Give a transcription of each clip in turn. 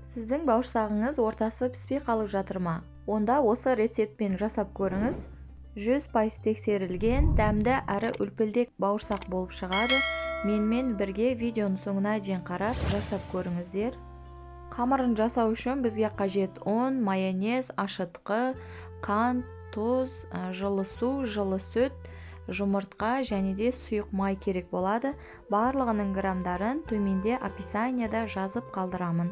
Сіздің бауырсағыңыз ортасы піспей қалып жатыр ма? Онда осы рецептпен жасап көріңіз. 100% тексерілген, дәмді әрі үлпілдек бауырсақ болып шығады. Менімен бірге видеоның соңына дейін қарап жасап көріңіздер. Қамырын жасау үшін бізге қажет ұн, майонез, ашытқы, қант, тұз, жылы су, жылы сүт, жұмыртқа және де сұйық май керек болады. Барлығының грамдарын төменде описанияда жазып қалдырамын.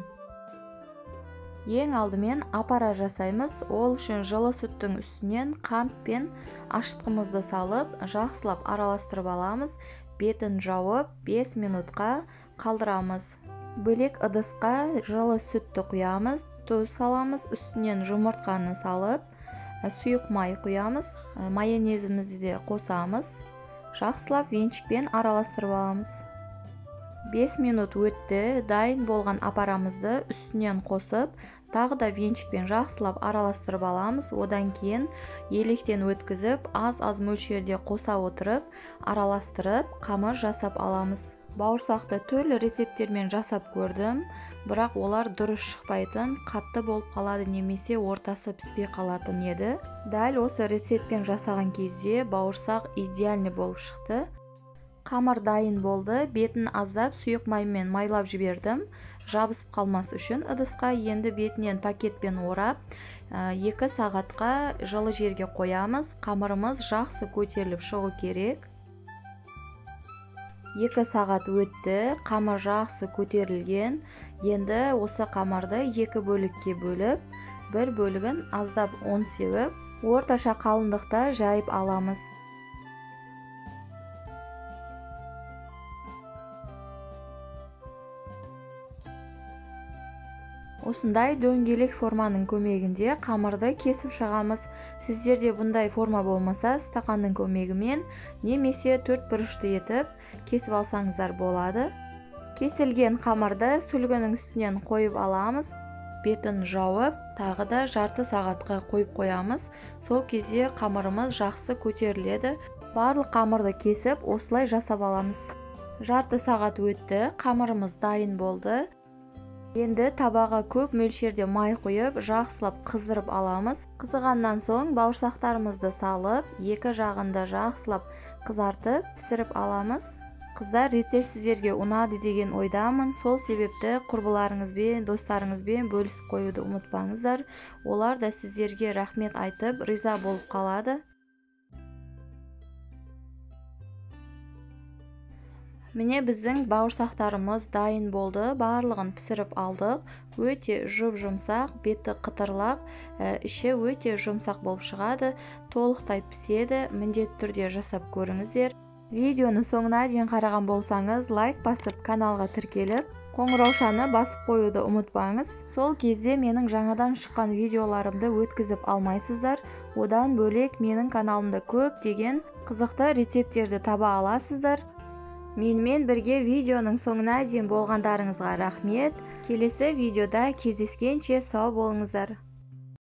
Ең алдымен апара жасаймыз. Ол үшін жылы сүттің үстінен қант пен ашытқымызды салып, жақсылап араластырып аламыз. Бетін жауып 5 минутқа қалдырамыз. Бөлек ыдысқа жылы сүтті құямыз, тұз саламыз, үстінен жұмыртқаны салып, сұйық май құямыз, майонезімізді де қосамыз. Жақсылап венчикпен араластырып аламыз. 5 минут өтті, дайын болған апарамызды үстінен қосып, тағы да венчикпен жақсылап араластырып аламыз. Одан кейін електен өткізіп, аз-аз мөлшерде қоса отырып, араластырып, қамыр жасап аламыз. Бауырсақты түрлі рецепттермен жасап көрдім, бірақ олар дұрыс шықпайтын, қатты болып қалады немесе ортасы піспей қалатын еді. Дәл осы рецептпен жасаған кезде бауырсақ идеальный болып шықты. Қамыр дайын болды, бетін аздап сұйық маймен майлап жібердім. Жабысып қалмас үшін ыдысқа енді бетінен пакетпен орап, 2 сағатқа жылы жерге қоямыз. Қамырымыз жақсы көтеріліп шығу керек. 2 сағат өтті, қамыр жақсы көтерілген. Енді осы қамырды 2 бөлікке бөліп, бір бөлігін аздап ұн сеуіп, орташа қалыңдықта жайып аламыз. Осындай дөңгелек форманың көмегінде қамырды кесіп шығамыз. Сіздерде бұндай форма болмаса, стақанның көмегімен немесе 4 бұрышты етіп кесіп алсаңыздар болады. Кесілген қамырды сүлгінің үстінен қойып аламыз. Бетін жауып, тағы да жарты сағатқа қойып қоямыз. Сол кезде қамырымыз жақсы көтеріледі. Барлық қамырды кесіп, осылай жасап аламыз. Жарты сағат өтті, қамырымыз дайын болды. Енді табаға көп мөлшерде май қойып, жақсылап қыздырып аламыз. Қызығаннан соң бауырсақтарымызды салып, екі жағында жақсылап қызартып, пісіріп аламыз. Қыздар, рецепт сіздерге ұнады деген ойдамын. Сол себепті құрбыларыңызбен, достарыңызбен бөлісіп қоюды ұмытпаңыздар. Олар да сіздерге рахмет айтып, риза болып қалады. Міне біздің бауырсақтарымыз дайын болды. Барлығын пісіріп алдық. Өте жұп-жұмсақ, беті қытырлақ, іші өте жұмсақ болып шығады. Толықтай піседі. Міндетті түрде жасап көріңіздер. Видеоны соңына дейін қараған болсаңыз, лайк басып, каналға тіркеліп, қоңыраушаны басып қоюды ұмытпаңыз. Сол кезде менің жаңадан шыққан видеоларымды өткізіп алмайсыздар. Одан бөлек менің каналымда көптеген қызықты рецепттерді таба аласыздар. Менімен бірге видеоның соңына дейін болғандарыңызға рахмет. Келесі видеода кездескенше сау болыңыздар.